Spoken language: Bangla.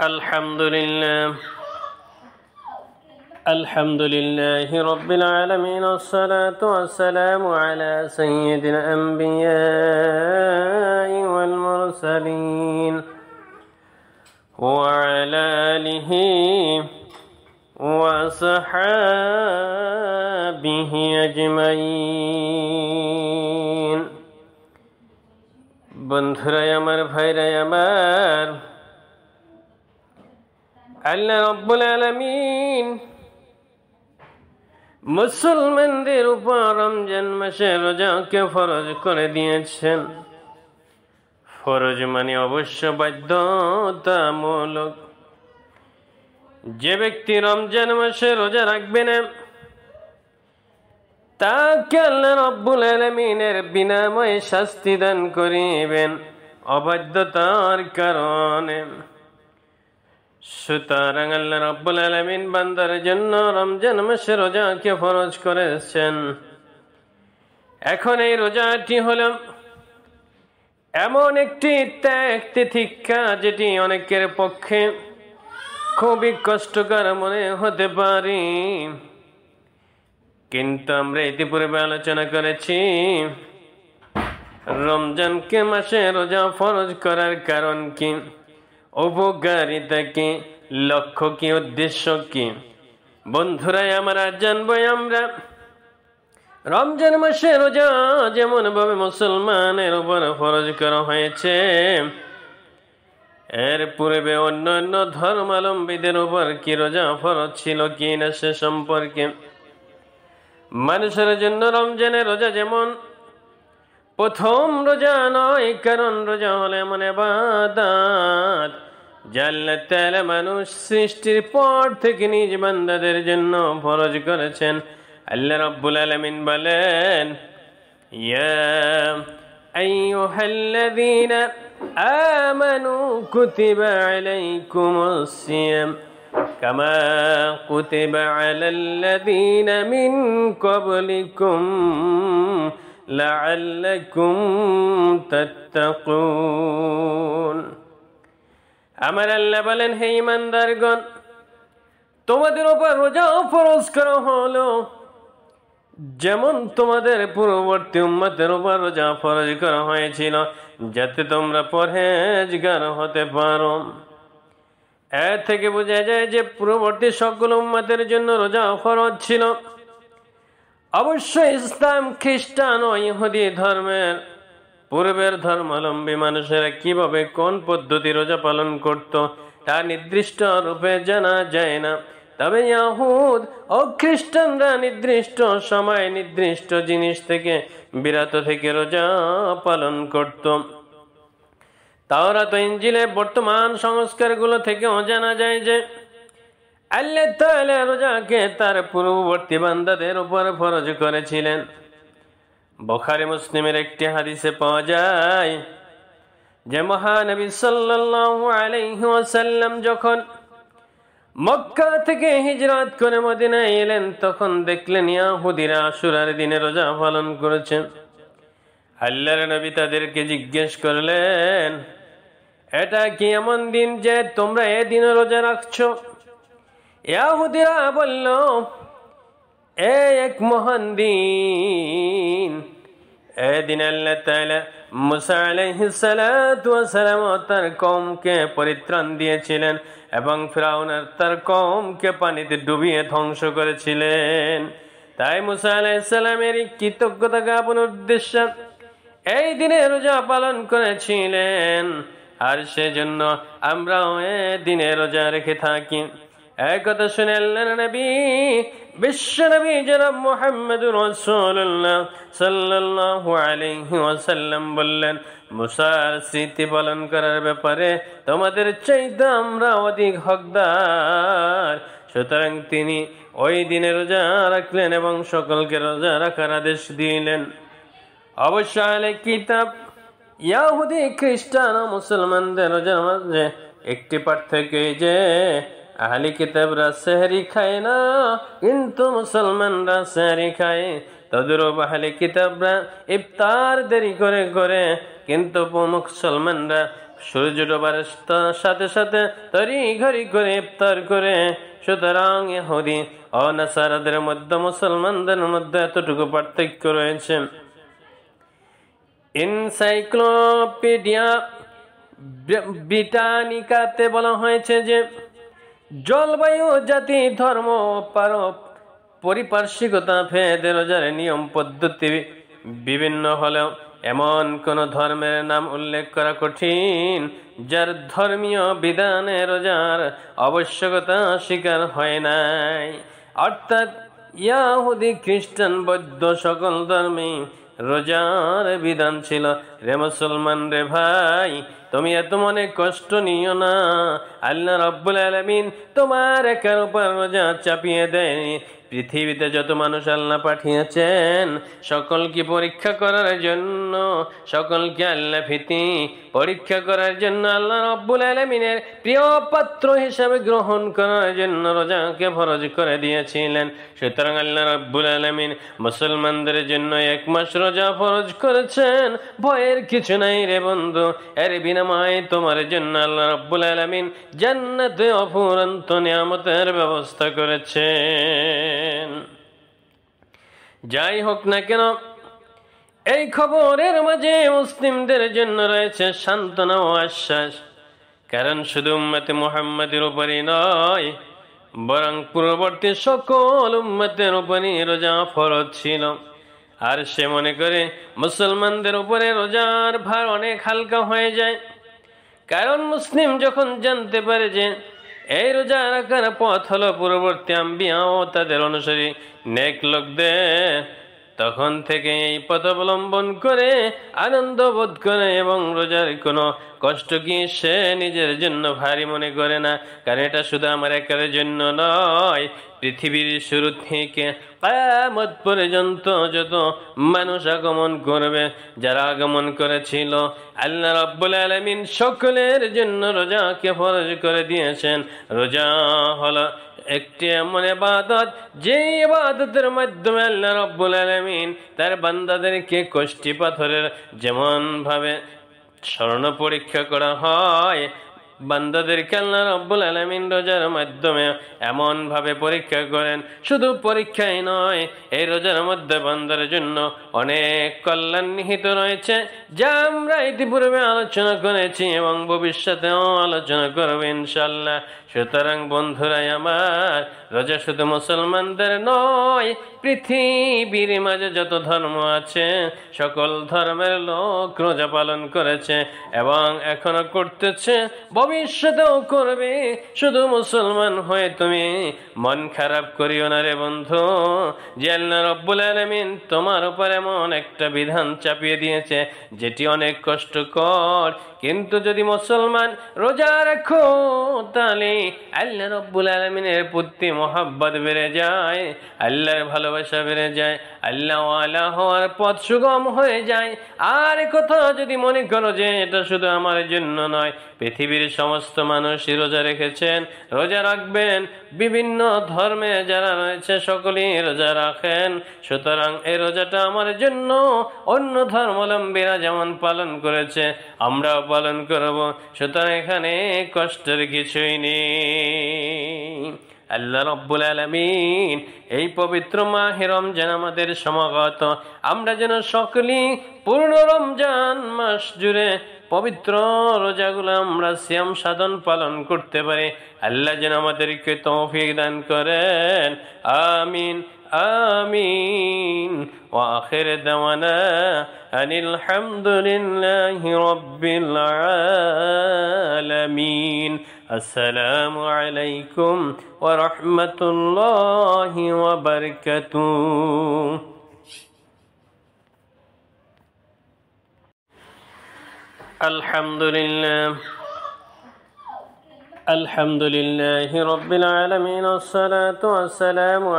الحمد لله الحمد لله رب العالمين والصلاة والسلام على سيد الأنبياء والمرسلين وعلى آله وصحابه أجمعين বন্ধুরাই আমার ভাইরাই আমার আল্লাহ রাব্বুল আলামিন মুসলমানদের উপর রমজান মাসে রোজাকে ফরজ করে দিয়েছেন। ফরজ মানে অবশ্য বাধ্যতামূলক। যে ব্যক্তি রমজান মাসে রোজা রাখবে না তাকে আল্লাহ রাব্বুল আলামিনের বিনাময়ে শাস্তি দান করিবেন অবাধ্যতার কারণে। সুতরাং আল্লাহ রাব্বুল আলামিন বান্দার জন্য রমজান মাসে রোজাকে ফরজ করেছেন। এখন এই রোজাটি হলো এমন একটি ত্যাগ তিতিক্ষা যেটি অনেকের পক্ষে খুবই কষ্টকর মনে হতে পারে, কিন্তু আমরা ইতিপূর্বে আলোচনা করেছি রমজানকে মাসে রোজা ফরজ করার কারণ কি, উপকারিতা কি, লক্ষ্য কি, উদ্দেশ্য কি। বন্ধুরাই আমরা জানবো আমরা রমজান মাসে রোজা যেমন ভাবে মুসলমানের উপর ফরজ করা হয়েছে, এর পূর্বে অন্যান্য ধর্মাবলম্বীদের উপর কি রোজা ফরজ ছিল কি না সে সম্পর্কে। মানুষের জন্য রমজানের রোজা যেমন প্রথম রোজা নয়, কারণ রোজা হলো এমন ইবাদত যা আল্লাহ তাআলা মানুষ সৃষ্টির পর থেকে নিজ বান্দাদের জন্য ফরজ করেছেন। আল্লাহ রাব্বুল আলামিন বলেন, ইয়া আইয়ুহাল্লাযীনা আমানু কুতিবা আলাইকুমুস সিয়াম কামা কুতিবা আলাল্লাযীনা মিন ক্বাবলিকুম লাআল্লাকুম তাত্তাকুন। আমার আল্লাহ বলেন, হে ঈমানদারগণ, তোমাদের উপর রোজা ফরজ করা হলো যেমন তোমাদের পূর্ববর্তী উম্মতের উপর রোজা ফরজ করা হয়েছিল, যাতে তোমরা পরহেজগার হতে পারো। এর থেকে বোঝা যায় যে পূর্ববর্তী সকল উম্মতের জন্য রোজা ফরজ ছিল। অবশ্যই ইসলাম, খ্রিস্টান ও ইহুদি ধর্মের পূর্বের ধর্মাবলম্বী মানুষেরা কিভাবে কোন পদ্ধতি রোজা পালন করত তা নির্দিষ্ট রূপে জানা যায় না, তবে ইহুদ ও খ্রিস্টানরা নির্দিষ্ট সময় নির্দিষ্ট জিনিস থেকে বিরত থেকে রোজা পালন করত। তাওরাত ও ইনজিলে বর্তমান সংস্কারগুলো থেকেও জানা যায় যে আল্লাহ তাআলা রোজাকে তার পূর্ববর্তী বান্দাদের উপর ফরজ করেছিলেন। বুখারী মুসলিমের একটি হাদিসে পাওয়া যায় যে মহানবী সাল্লাল্লাহু আলাইহি ওয়াসাল্লাম যখন মক্কা থেকে হিজরত করে মদিনায় এলেন, তখন দেখলেন ইহুদিরা আশুরার দিনে রোজা পালন করেছেন। আল্লাহর নবী তাদেরকে জিজ্ঞেস করলেন, এটা কি এমন দিন যে তোমরা এই দিনে রোজা রাখছো? ইহুদিরা বলল, এক মহান দিন, এদিন আল্লাহ তাআলা মুসা আলাইহিস সালাতু ওয়াস সালাম তার কওমকে পরিত্রাণ দিয়েছিলেন এবং ফিরআউন তার কওমকে পানিতে ডুবিয়ে ধ্বংস করেছিলেন। তাই মুসা আলাইহিস সালামের কৃতজ্ঞতা জ্ঞাপনের উদ্দেশ্যে এই দিনে রোজা পালন করেছিলেন, আর সেজন্য আমরাও এই দিনে রোজা রেখে থাকি। এই কথা শুনে আল্লাহর নবী বিশ্ব নবী জনাব মুহাম্মদুর রাসূলুল্লাহ সাল্লাল্লাহু আলাইহি ওয়াসাল্লাম বললেন, মুসার স্মৃতি পালন করার ব্যাপারে তোমাদের চাইতে আমরা অধিক হকদার। সুতরাং তিনি ওই দিনে রোজা রাখলেন এবং সকলকে রোজা রাখার আদেশ দিলেন। অবশ্য আহলে কিতাব ইহুদি, খ্রিস্টান ও মুসলমানদের রোজার মাঝে একটি পার্থক্য যে আহলে কিতাবরা সেহরি খায় না, কিন্তু মুসলমানরা সেহরি খায়। তদরূপ আহলে কিতাবরা ইফতার দেরি করে করে, কিন্তু মুসলমানরা সূর্য ডোবার সাথে সাথে তড়িঘড়ি করে ইফতার করে। সুতরাং ইহুদি ও নাসারাদের মধ্যে মুসলমানদের মধ্যে এতটুকু পার্থক্য রয়েছে। এনসাইক্লোপিডিয়া ব্রিটানিকাতে বলা হয়েছে যে জলবায়ু, জাতি, ধর্ম, পরিপার্শ্বিকতা ভেদে রোজার নিয়ম পদ্ধতি বিভিন্ন হলেও এমন কোন ধর্মের নাম উল্লেখ করা কঠিন যার ধর্মীয় বিধানে রোজার আবশ্যকতা স্বীকার হয় নাই। অর্থাৎ ইয়াহুদি, খ্রিস্টান, বৌদ্ধ সকল ধর্মে রোজার বিধান ছিল। রে মুসলমান রে ভাই, তুমি এত মনে কষ্ট নিও না। আল্লাহ রাব্বুল আলামিন তোমার একার উপর রোজা চাপিয়ে দেয়নি। পৃথিবীতে যত মানুষ আল্লাহ পাঠিয়েছেন সকলকে পরীক্ষা করার জন্য, সকলকে আল্লাহ ভীতি পরীক্ষা করার জন্য, আল্লাহ রাব্বুল আলামিনের প্রিয় পাত্র হিসাবে গ্রহণ করার জন্য রোজাকে ফরজ করে দিয়েছিলেন। সুতরাং আল্লাহ রাব্বুল আলামিন মুসলমানদের জন্য 1 মাস রোজা ফরজ করেছেন। ভয়ের কিছু নাই রে বন্ধু, এর বিনিময়ে তোমার জন্য আল্লাহ রাব্বুল আলামিন জান্নাতে অফুরন্ত নিয়ামতের ব্যবস্থা করেছেন। যাই হোক না কেন, এই খবরের মাঝে মুসলিমদের জন্য রয়েছে সান্ত্বনা ও আশ্বাস। কারণ শুধু উম্মতে মুহাম্মাদের উপরই নয়, বরং পূর্ববর্তী সকল উম্মতের উপরই রোজা ফরজ ছিল। আর সে মনে করে মুসলমানদের উপরে রোজার ভার অনেক হালকা হয়ে যায়। কারণ মুসলিম যখন জানতে পারে যে এই রোজা রাখার পথ হলো পূর্ববর্তী আম্বিয়া ও তাদের অনুসারী নেক লোকদের, তখন থেকে এই পথ অবলম্বন করে আনন্দ বোধ করে এবং রোজার কোনো কষ্ট কি সে নিজের জন্য ভারী মনে করে না। কারণ এটা শুধু আমার একার জন্য নয়, পৃথিবীর শুরু থেকে কিয়ামত পর্যন্ত যত মানুষ আগমন করবে, যারা আগমন করেছিল, আল্লাহ রাব্বুল আলামিন সকলের জন্য রোজাকে ফরজ করে দিয়েছেন। রোজা হলো একটি এমন ইবাদত যে ইবাদতের মাধ্যমে আল্লাহ রাব্বুল আলামিন তার বান্দাদেরকে কষ্টি পাথরের যেমন ভাবে স্বর্ণ পরীক্ষা করা হয়, বান্দাদেরকে আল্লাহ রাব্বুল আলামিন রোজার মাধ্যমে এমন ভাবে পরীক্ষা করেন। শুধু পরীক্ষাই নয়, এই রোজার মধ্যে বান্দার জন্য অনেক কল্যাণ নিহিত রয়েছে, যা আমরা ইতিপূর্বে আলোচনা করেছি এবং ভবিষ্যতেও আলোচনা করব ইনশাআল্লাহ। সুতরাং বন্ধুরাই আমার, রোজা শুধু মুসলমানদের নয়, পৃথিবীর মাঝে যত ধর্ম আছে সকল ধর্মের লোক রোজা পালন করেছে এবং এখনো করতেছে, ভবিষ্যতেও করবে। শুধু মুসলমান হয়ে তুমি মন খারাপ করিও না রে বন্ধু, যে আল্লাহ রাব্বুল আলামিন তোমার উপর এমন একটা বিধান চাপিয়ে দিয়েছে যেটি অনেক কষ্টকর। কিন্তু যদি মুসলমান রোজা রাখো তাহলে আল্লাহ রাব্বুল আলামিনের প্রতি মহব্বত বেড়ে যায়, আল্লাহর ভালোবাসা বেড়ে যায়, আল্লাহ ওয়ালা হওয়ার পথ সুগম হয়ে যায়। আর কথা যদি মনে করো যে এটা শুধু আমার জন্য নয়, পৃথিবীর সমস্ত মানুষই রোজা রেখেছেন, রোজা রাখবেন, বিভিন্ন ধর্মে যারা রয়েছে সকলেই রোজা রাখেন। সুতরাং এই রোজাটা আমার জন্য অন্য ধর্মাবলম্বীরা যেমন পালন করেছে আমরাও পালন করব। সুতরাং এখানে কষ্টের কিছুই নেই। আল্লাহ রাব্বুল আলামিন এই পবিত্র মাহে রমজান আমাদের সমাগত, আমরা যেন সকলেই পূর্ণ রমজান মাস জুড়ে পবিত্র রোজাগুলো আমরা সিয়াম সাধন পালন করতে পারি। আল্লাহ যেন আমাদেরকে তৌফিক দান করেন। আমিন আমিন। ওয়া আখির দাওয়ানা আনিল হামদুলিল্লাহি রাব্বিল আলামিন। আসসালামু আলাইকুম ওয়া রাহমাতুল্লাহি ওয়া বারাকাতুহু। আলহামদুলিল্লাহি রাব্বিল আলামিন। আসসালাতু ওয়াসসালামু